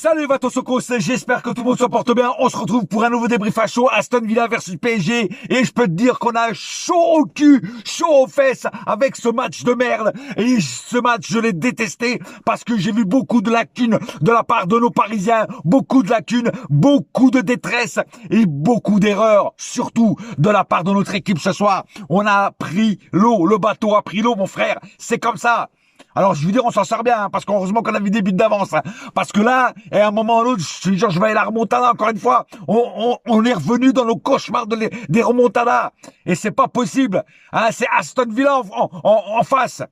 Salut Vatosokos, j'espère que tout le monde se porte bien. On se retrouve pour un nouveau débrief à chaud, Aston Villa versus PSG. Et je peux te dire qu'on a chaud au cul, chaud aux fesses avec ce match de merde. Et ce match, je l'ai détesté parce que j'ai vu beaucoup de lacunes de la part de nos Parisiens. Beaucoup de lacunes, beaucoup de détresse et beaucoup d'erreurs. Surtout de la part de notre équipe ce soir. On a pris l'eau, le bateau a pris l'eau mon frère. C'est comme ça. Alors, je veux dire, on s'en sort bien, hein, parce qu'heureusement qu'on a vu des buts d'avance. Hein, parce que là, à un moment ou l'autre, je vais aller la remontada, encore une fois. On est revenu dans nos cauchemars des remontadas. Et c'est pas possible. Hein, c'est Aston Villa en face.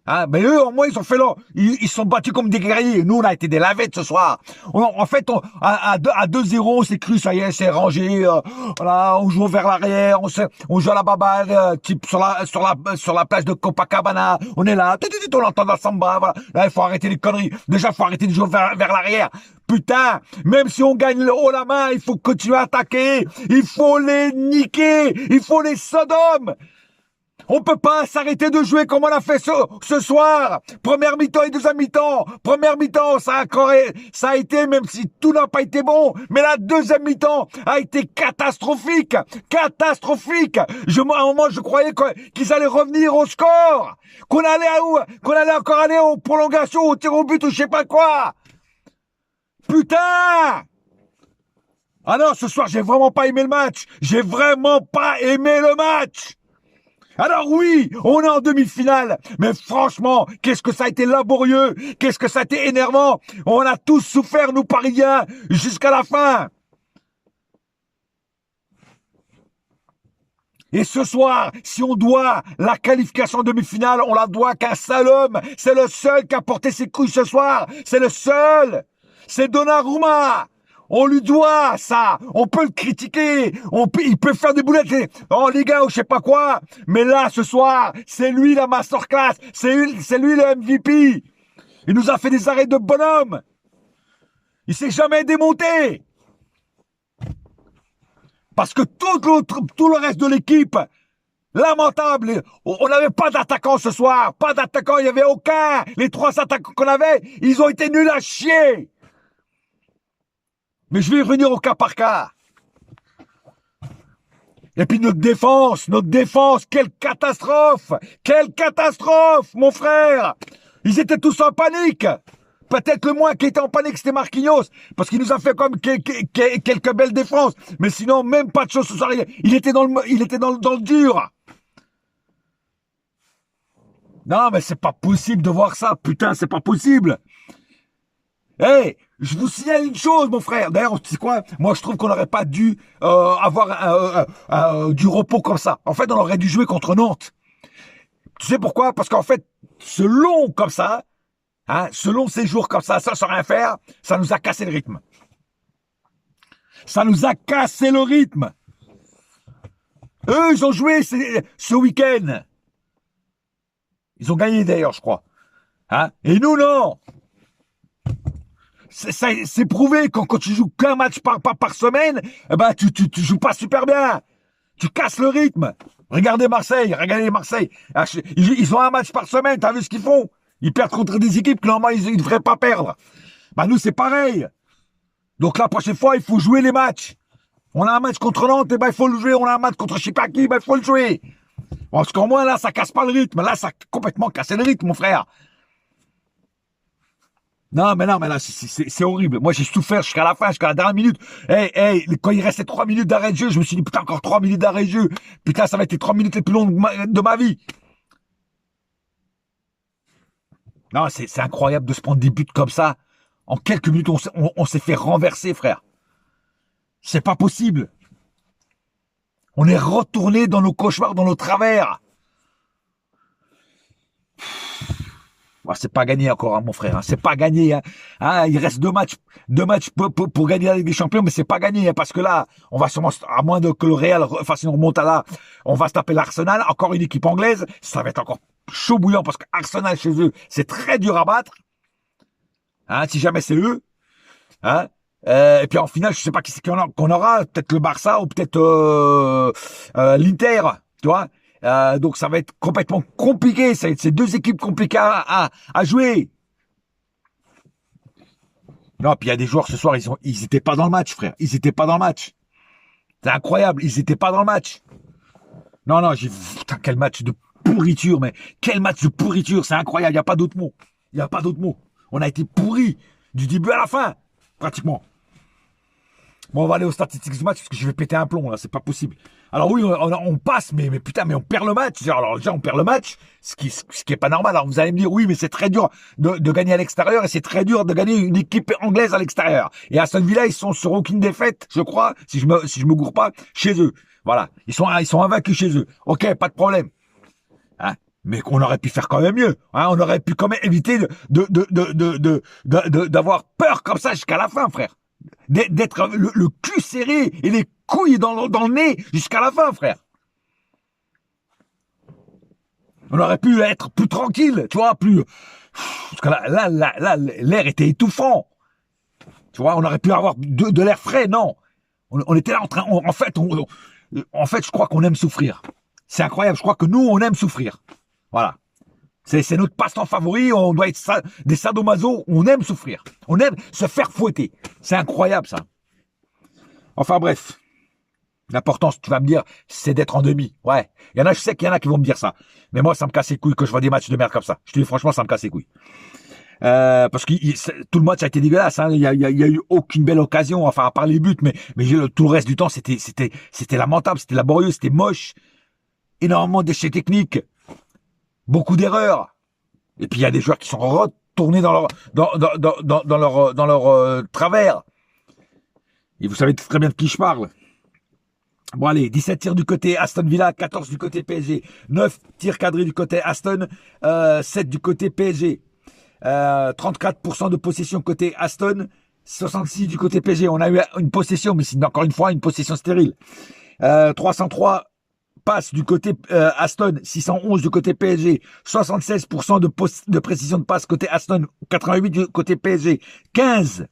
Hein, mais eux, au moins, ils ont fait leur... Ils sont battus comme des guerriers. Nous, on a été des lavettes ce soir. En fait, à 2-0, on s'est cru, ça y est, c'est rangé. Voilà, on joue vers l'arrière, on joue à la baballe, type sur la plage de Copacabana. On est là, on entend la samba. Voilà. Là, il faut arrêter les conneries. Déjà, il faut arrêter de jouer vers l'arrière. Putain, même si on gagne le haut la main, il faut continuer à attaquer. Il faut les niquer. Il faut les sodomes. On peut pas s'arrêter de jouer comme on a fait ce soir. Première mi-temps et deuxième mi-temps. Première mi-temps, ça a été, même si tout n'a pas été bon, mais la deuxième mi-temps a été catastrophique. Catastrophique. À un moment, je croyais qu'ils allaient revenir au score. Qu'on allait encore aller aux prolongations, au tir au but ou je sais pas quoi. Putain! Ah non, ce soir, j'ai vraiment pas aimé le match. J'ai vraiment pas aimé le match. Alors oui, on est en demi-finale, mais franchement, qu'est-ce que ça a été laborieux, qu'est-ce que ça a été énervant. On a tous souffert, nous Parisiens, jusqu'à la fin. Et ce soir, si on doit la qualification en demi-finale, on la doit qu'à un seul homme. C'est le seul qui a porté ses couilles ce soir. C'est le seul. C'est Donnarumma. On lui doit ça. On peut le critiquer. Il peut faire des boulettes en Ligue 1 ou je sais pas quoi. Mais là, ce soir, c'est lui la masterclass. C'est lui le MVP. Il nous a fait des arrêts de bonhomme. Il s'est jamais démonté. Parce que tout le reste de l'équipe, lamentable. On n'avait pas d'attaquant ce soir. Pas d'attaquant, il n'y avait aucun. Les 3 attaquants qu'on avait, ils ont été nuls à chier. Mais je vais y revenir au cas par cas. Et puis notre défense, quelle catastrophe. Quelle catastrophe, mon frère. Ils étaient tous en panique. Peut-être le moins qui était en panique, c'était Marquinhos. Parce qu'il nous a fait comme quelques belles défenses. Mais sinon, même pas de choses ce soir. Il était dans le dur. Non, mais c'est pas possible de voir ça. Putain, c'est pas possible. Hey, je vous signale une chose, mon frère. D'ailleurs, tu sais quoi? Moi, je trouve qu'on n'aurait pas dû avoir du repos comme ça. En fait, on aurait dû jouer contre Nantes. Tu sais pourquoi? Parce qu'en fait, ce long comme ça, ce long séjour comme ça, sans rien faire, ça nous a cassé le rythme. Ça nous a cassé le rythme. Eux, ils ont joué ce week-end. Ils ont gagné d'ailleurs, je crois. Et nous, non. C'est prouvé quand tu joues qu'un match par semaine, eh ben tu joues pas super bien. Tu casses le rythme. Regardez Marseille. Ils ont un match par semaine, t'as vu ce qu'ils font? Ils perdent contre des équipes que normalement ils devraient pas perdre. Bah nous c'est pareil. Donc la prochaine fois, il faut jouer les matchs. On a un match contre Nantes, et ben il faut le jouer. On a un match contre je sais pas qui, ben il faut le jouer. Parce qu'au moins là, ça casse pas le rythme. Là, ça a complètement cassé le rythme, mon frère. Non, mais là, c'est horrible. Moi, j'ai souffert jusqu'à la fin, jusqu'à la dernière minute. Quand il restait 3 minutes d'arrêt de jeu, je me suis dit, putain, encore 3 minutes d'arrêt de jeu. Putain, ça va être les 3 minutes les plus longues de ma vie. Non, c'est incroyable de se prendre des buts comme ça. En quelques minutes, on s'est fait renverser, frère. C'est pas possible. On est retourné dans nos cauchemars, dans nos travers. C'est pas gagné encore, mon frère. C'est pas gagné. Il reste 2 matchs pour gagner la Ligue des Champions, mais c'est pas gagné. Parce que là, on va sûrement, à moins que le Real fasse une remontada, on va se taper l'Arsenal, encore une équipe anglaise. Ça va être encore chaud bouillant parce qu'Arsenal chez eux, c'est très dur à battre. Si jamais c'est eux. Et puis en finale, je sais pas qui c'est qu'on aura. Peut-être le Barça ou peut-être l'Inter. Tu vois. Donc ça va être complètement compliqué. C'est 2 équipes compliquées à jouer. Non, puis il y a des joueurs ce soir, ils étaient pas dans le match, frère. Ils étaient pas dans le match. C'est incroyable, ils étaient pas dans le match. Non, non, putain, quel match de pourriture, mais quel match de pourriture, c'est incroyable, il n'y a pas d'autre mot. Il n'y a pas d'autre mot. On a été pourris du début à la fin, pratiquement. Bon, on va aller aux statistiques du match parce que je vais péter un plomb là, c'est pas possible. Alors oui, on passe, mais putain, mais on perd le match. Alors déjà, on perd le match, ce qui est pas normal. Alors vous allez me dire, oui, mais c'est très dur de gagner à l'extérieur et c'est très dur de gagner une équipe anglaise à l'extérieur. Et à Aston Villa, ils sont sur aucune défaite, je crois, si je me gourre pas, chez eux. Voilà, ils sont invaincus chez eux. Ok, pas de problème. Hein, mais qu'on aurait pu faire quand même mieux. Hein, on aurait pu quand même éviter d'avoir peur comme ça jusqu'à la fin, frère. D'être le cul serré et les couilles dans le nez jusqu'à la fin, frère. On aurait pu être plus tranquille, tu vois, plus... Parce que là, l'air était étouffant. Tu vois, on aurait pu avoir de l'air frais, non. On était là en train... En fait, je crois qu'on aime souffrir. C'est incroyable, je crois que nous, on aime souffrir. Voilà. C'est notre passe-temps favori, on doit être des sadomaso, on aime souffrir. On aime se faire fouetter. C'est incroyable, ça. Enfin, bref. L'important, tu vas me dire, c'est d'être en demi. Ouais. Je sais qu'il y en a qui vont me dire ça. Mais moi, ça me casse les couilles que je vois des matchs de merde comme ça. Je te dis franchement, ça me casse les couilles. Parce que tout le match a été dégueulasse. Hein. Il y a eu aucune belle occasion, enfin, à part les buts, mais tout le reste du temps, c'était lamentable, c'était laborieux, c'était moche. Énormément d'échecs techniques. Beaucoup d'erreurs. Et puis il y a des joueurs qui sont retournés dans leur travers. Et vous savez très bien de qui je parle. Bon allez, 17 tirs du côté Aston Villa, 14 du côté PSG, 9 tirs cadrés du côté Aston, 7 du côté PSG, 34% de possession côté Aston, 66 du côté PSG. On a eu une possession, mais c'est encore une fois une possession stérile. 303 passes du côté Aston, 611 du côté PSG, 76% de précision de passe côté Aston, 88 du côté PSG, 15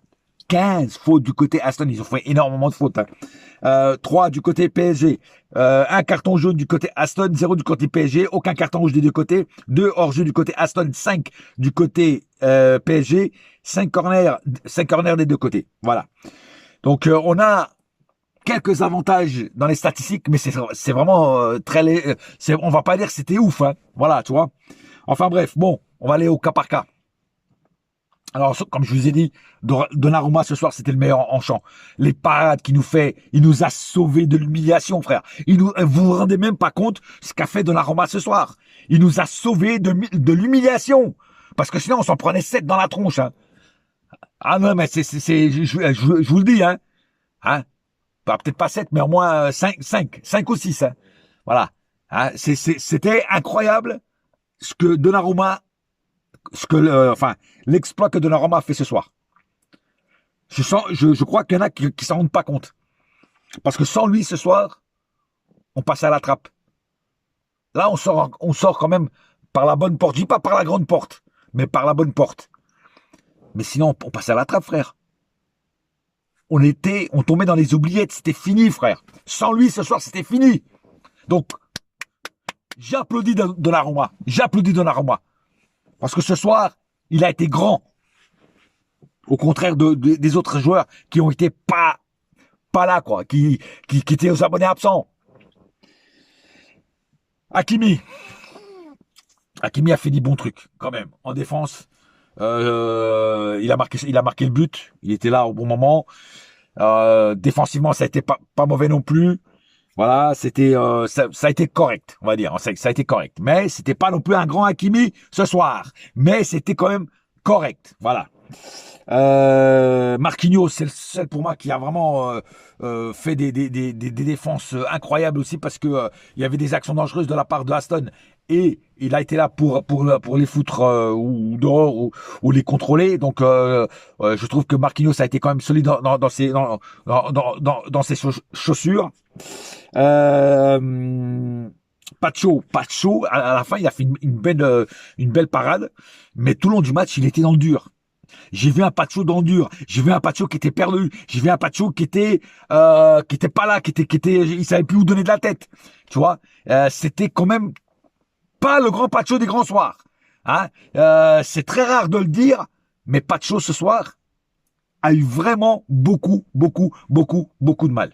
fautes du côté Aston, ils ont fait énormément de fautes. Hein. 3 du côté PSG, un carton jaune du côté Aston, 0 du côté PSG, aucun carton rouge des deux côtés, 2 hors-jeu du côté Aston, 5 du côté PSG, 5 corners des deux côtés. Voilà. Donc on a quelques avantages dans les statistiques, mais c'est vraiment très... on va pas dire que c'était ouf. Hein. Voilà, tu vois. Enfin bref, bon, on va aller au cas par cas. Alors, comme je vous ai dit, Donnarumma ce soir, c'était le meilleur en champ. Les parades qu'il nous fait, il nous a sauvés de l'humiliation, frère. Vous vous rendez même pas compte ce qu'a fait Donnarumma ce soir. Il nous a sauvés de l'humiliation. Parce que sinon, on s'en prenait 7 dans la tronche. Hein. Ah non, mais je vous le dis, hein. Hein? Peut-être pas 7, mais au moins 5 ou 6. Hein. Voilà. Hein? C'était incroyable ce que Donnarumma... l'exploit que Donnarumma a fait ce soir. Je crois qu'il y en a qui s'en rendent pas compte. Parce que sans lui, ce soir, on passe à la trappe. Là, on sort quand même par la bonne porte. Je dis pas par la grande porte, mais par la bonne porte. Mais sinon, on passe à la trappe, frère. On tombait dans les oubliettes. C'était fini, frère. Sans lui, ce soir, c'était fini. Donc, j'applaudis Donnarumma. Parce que ce soir, il a été grand. Au contraire des autres joueurs qui ont été pas là, quoi. Qui étaient aux abonnés absents. Hakimi a fait des bons trucs, quand même. En défense, il a marqué le but. Il était là au bon moment. Défensivement, ça a été pas mauvais non plus. Voilà, ça a été correct, on va dire. Ça a été correct. Mais c'était pas non plus un grand Hakimi ce soir. Mais c'était quand même correct. Voilà. Marquinhos, c'est le seul pour moi qui a vraiment fait des défenses incroyables aussi parce que il y avait des actions dangereuses de la part de Aston et il a été là pour les foutre ou dehors ou les contrôler. Donc je trouve que Marquinhos a été quand même solide dans ses chaussures. Pacho, à la fin, il a fait une belle parade, mais tout le long du match, il était dans le dur. J'ai vu un Pacho dans le dur. J'ai vu un Pacho qui était perdu. J'ai vu un Pacho qui était pas là, il savait plus où donner de la tête. Tu vois, c'était quand même pas le grand Pacho des grands soirs. Hein, c'est très rare de le dire, mais Pacho ce soir, a eu vraiment beaucoup de mal.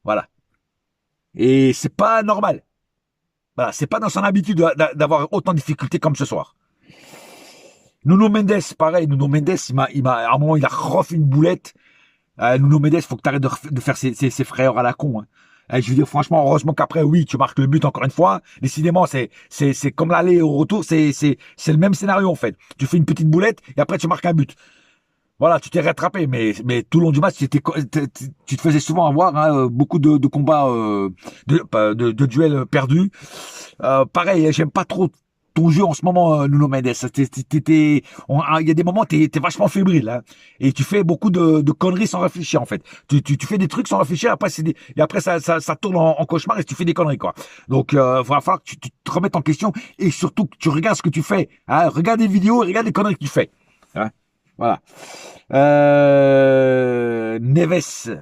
Voilà. Et c'est pas normal. Voilà, c'est pas dans son habitude d'avoir autant de difficultés comme ce soir. Nuno Mendes, pareil, Nuno Mendes, à un moment, il a refait une boulette. Nuno Mendes, faut que tu arrêtes de faire ses frères à la con. Hein. Je veux dire, franchement, heureusement qu'après, oui, tu marques le but encore une fois. Décidément, c'est comme l'aller et au retour, c'est le même scénario, en fait. Tu fais une petite boulette et après, tu marques un but. Voilà, tu t'es rattrapé, mais tout le long du match, tu te faisais souvent avoir beaucoup de combats, de duels perdus. Pareil, j'aime pas trop ton jeu en ce moment, Nuno Mendes. Il y a des moments, t'es vachement fébrile, hein, et tu fais beaucoup de conneries sans réfléchir, en fait. Tu fais des trucs sans réfléchir, après et après ça tourne en cauchemar et tu fais des conneries, quoi. Donc, va falloir que tu te remettes en question et surtout que tu regardes ce que tu fais. Hein, regarde des vidéos et regarde les conneries que tu fais. Hein. Voilà. Neves.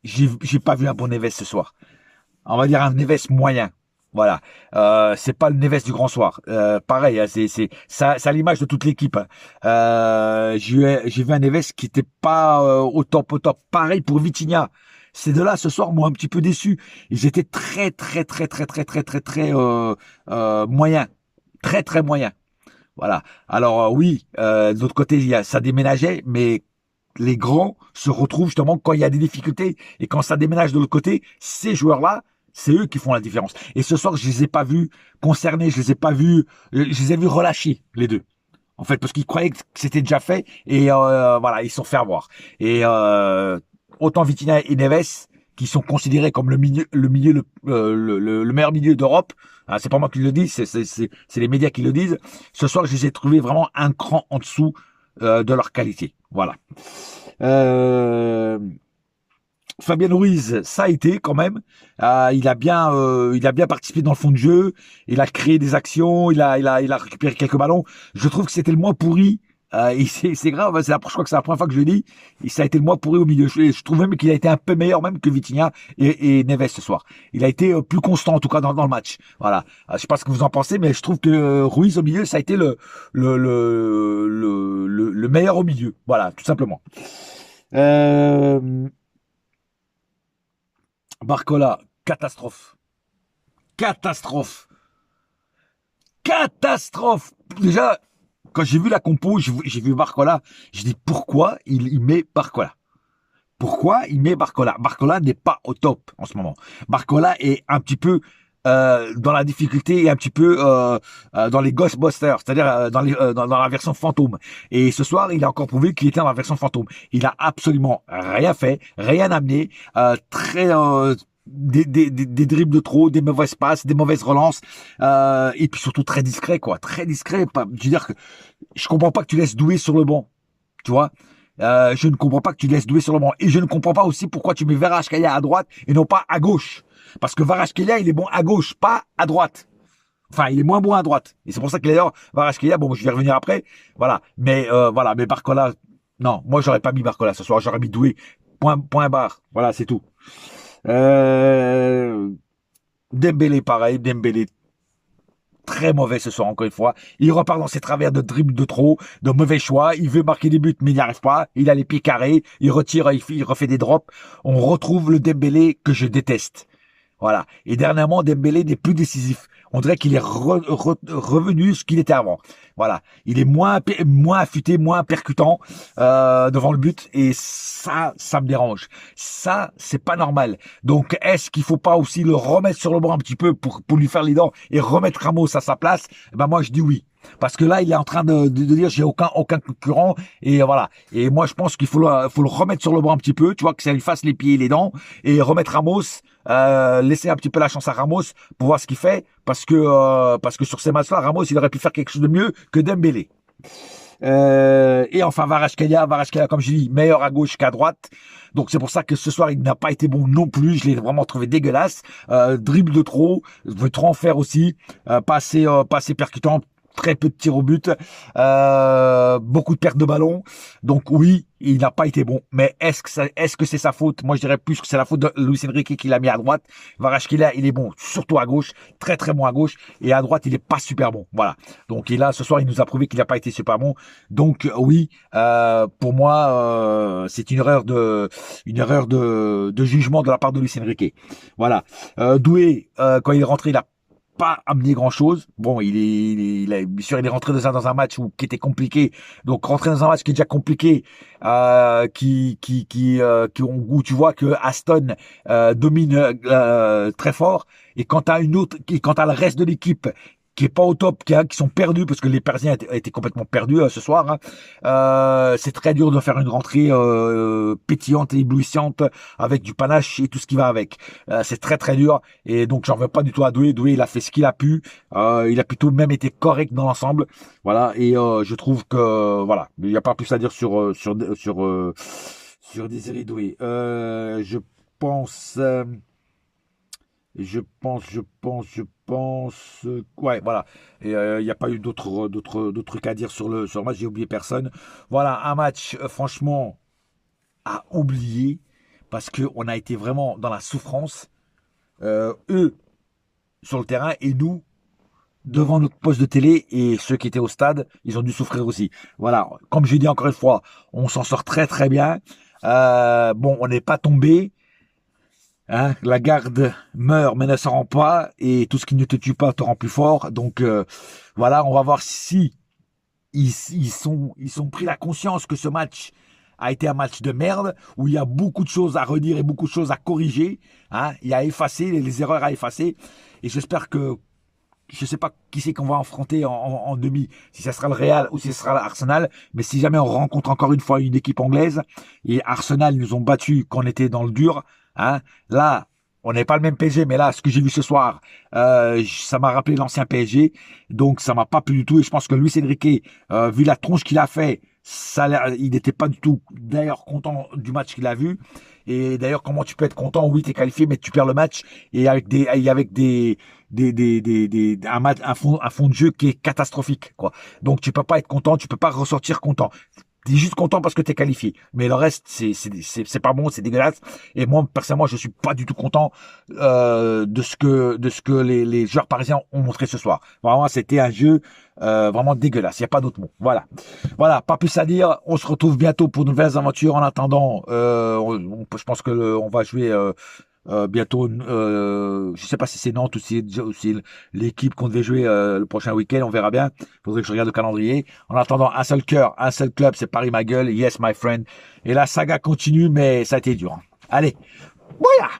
J'ai pas vu un bon Neves ce soir. On va dire un Neves moyen. Voilà. C'est pas le Neves du grand soir. Pareil, hein, c'est à l'image de toute l'équipe. Hein. J'ai vu un Neves qui était pas au top. Pareil pour Vitinha. Ces deux-là, ce soir, m'ont un petit peu déçu. Ils étaient très moyens. Très moyens. Voilà. Alors oui, de l'autre côté, ça déménageait, mais les grands se retrouvent justement quand il y a des difficultés et quand ça déménage de l'autre côté, ces joueurs-là, c'est eux qui font la différence. Et ce soir, je les ai pas vus concernés, je les ai vus relâchés, les deux. En fait, parce qu'ils croyaient que c'était déjà fait et voilà, ils se sont fait avoir. Et autant Vitinha et Neves, qui sont considérés comme le meilleur milieu d'Europe. Hein, c'est pas moi qui le dis, c'est les médias qui le disent. Ce soir, je les ai trouvés vraiment un cran en dessous de leur qualité. Voilà. Fabien Ruiz, ça a été quand même. Il a bien participé dans le fond de jeu. Il a créé des actions. Il a récupéré quelques ballons. Je trouve que c'était le moins pourri. Et c'est grave, je crois que c'est la première fois que je le dis. Et ça a été le moins pourri au milieu. Je trouve même qu'il a été un peu meilleur même que Vitinha et Neves ce soir. Il a été plus constant en tout cas dans le match. Voilà. Je sais pas ce que vous en pensez, mais je trouve que Ruiz au milieu, ça a été le meilleur au milieu. Voilà, tout simplement. Barcola, catastrophe. Catastrophe. Déjà, quand j'ai vu la compo, j'ai vu Barcola, j'ai dit pourquoi il met Barcola. Pourquoi il met Barcola? Barcola n'est pas au top en ce moment. Barcola est un petit peu dans la difficulté et un petit peu dans les Ghostbusters, c'est-à-dire dans la version fantôme. Et ce soir, il a encore prouvé qu'il était dans la version fantôme. Il a absolument rien fait, rien amené, des dribbles de trop, des mauvaises passes, des mauvaises relances, et puis surtout très discret, quoi. Très discret. Je veux dire que je comprends pas que tu laisses Doué sur le banc, tu vois. Je ne comprends pas que tu laisses Doué sur le banc. Et je ne comprends pas aussi pourquoi tu mets Kvaratskhelia à droite et non pas à gauche. Parce que Kvaratskhelia, il est bon à gauche, pas à droite. Enfin, il est moins bon à droite. Et c'est pour ça que d'ailleurs, Kvaratskhelia, bon, je vais revenir après. Voilà. Mais Barcola, non, moi, j'aurais pas mis Barcola ce soir. J'aurais mis Doué. Point barre. Voilà, c'est tout. Dembélé, pareil. Dembélé, très mauvais ce soir, encore une fois. Il repart dans ses travers de dribble de trop, de mauvais choix. Il veut marquer des buts, mais il n'y arrive pas. Il a les pieds carrés. Il retire, il refait des drops. On retrouve le Dembélé que je déteste. Voilà. Et dernièrement, Dembélé n'est plus décisif. On dirait qu'il est revenu ce qu'il était avant. Voilà. Il est moins affûté, moins percutant devant le but. Et ça me dérange. Ça, c'est pas normal. Donc, est-ce qu'il faut pas aussi le remettre sur le banc un petit peu pour lui faire les dents et remettre Ramos à sa place? Ben moi, je dis oui. Parce que là, il est en train de dire j'ai aucun concurrent et voilà. Et moi, je pense qu'il faut le remettre sur le banc un petit peu, tu vois, que ça lui fasse les pieds et les dents et remettre Ramos, laisser un petit peu la chance à Ramos pour voir ce qu'il fait, parce que sur ces matchs-là, Ramos, il aurait pu faire quelque chose de mieux que Dembélé. Et enfin, Kvaratskhelia, comme je dis, meilleur à gauche qu'à droite. Donc c'est pour ça que ce soir, il n'a pas été bon non plus. Je l'ai vraiment trouvé dégueulasse. Dribble de trop, veut trop en faire aussi, pas assez percutant. Très peu de tirs au but, beaucoup de pertes de ballon. Donc oui, il n'a pas été bon, mais est-ce que c'est sa faute? Moi, je dirais plus que c'est la faute de Luis Enrique qui l'a mis à droite. Kvaratskhelia, il est bon, surtout à gauche, très très bon à gauche, et à droite, il est pas super bon. Voilà. Donc et là, ce soir, il nous a prouvé qu'il n'a pas été super bon. Donc oui, pour moi, c'est une erreur de jugement de la part de Luis Enrique. Voilà. Doué, quand il est rentré, il a pas amené grand chose. Bon, bien sûr, il est rentré dans un match qui était compliqué. Donc, rentrer dans un match qui est déjà compliqué, où tu vois que Aston domine très fort. Et quand t'as le reste de l'équipe qui est pas au top, qui sont perdus, parce que les Parisiens étaient complètement perdus ce soir, hein. C'est très dur de faire une rentrée pétillante et éblouissante avec du panache et tout ce qui va avec. C'est très très dur, et donc j'en veux pas du tout à Doué. Doué, il a fait ce qu'il a pu. Il a plutôt même été correct dans l'ensemble. Voilà, et je trouve que voilà, il n'y a pas plus à dire sur Désiré Doué. Pense. Ouais, voilà. Et il n'y a pas eu d'autres trucs à dire sur le match. J'ai oublié personne. Voilà, un match, franchement, à oublier parce que on a été vraiment dans la souffrance. Eux sur le terrain et nous devant notre poste de télé, et ceux qui étaient au stade, ils ont dû souffrir aussi. Voilà, comme je dis encore une fois, on s'en sort très très bien. Bon, on n'est pas tombé. Hein, la garde meurt mais ne s'en rend pas, et tout ce qui ne te tue pas te rend plus fort. Donc voilà, on va voir si ils sont pris la conscience que ce match a été un match de merde, où il y a beaucoup de choses à redire et beaucoup de choses à corriger. Hein, il y a à effacer, les erreurs à effacer. Et j'espère que, je ne sais pas qui c'est qu'on va affronter en demi, si ça sera le Real ou si ce sera l'Arsenal, mais si jamais on rencontre encore une fois une équipe anglaise, et Arsenal, ils nous ont battus quand on était dans le dur, hein, là, on n'est pas le même PSG, mais là, ce que j'ai vu ce soir, ça m'a rappelé l'ancien PSG, donc ça m'a pas plu du tout, et je pense que Luis Enrique, vu la tronche qu'il a fait, il n'était pas du tout d'ailleurs content du match qu'il a vu. Et d'ailleurs, comment tu peux être content? Oui, t'es qualifié, mais tu perds le match, et avec un fond de jeu qui est catastrophique, quoi. Donc tu peux pas être content, tu peux pas ressortir content. T'es juste content parce que t'es qualifié, mais le reste c'est pas bon, c'est dégueulasse. Et moi personnellement, je suis pas du tout content de ce que les joueurs parisiens ont montré ce soir. Vraiment, c'était un jeu vraiment dégueulasse. Il y a pas d'autre mot. Voilà, pas plus à dire. On se retrouve bientôt pour de nouvelles aventures. En attendant, je pense que on va jouer bientôt. Je sais pas si c'est Nantes ou si l'équipe qu'on devait jouer le prochain week-end. On verra bien. Faudrait que je regarde le calendrier. En attendant, un seul cœur, un seul club, c'est Paris ma gueule. Yes, my friend. Et la saga continue, mais ça a été dur. Allez, voilà.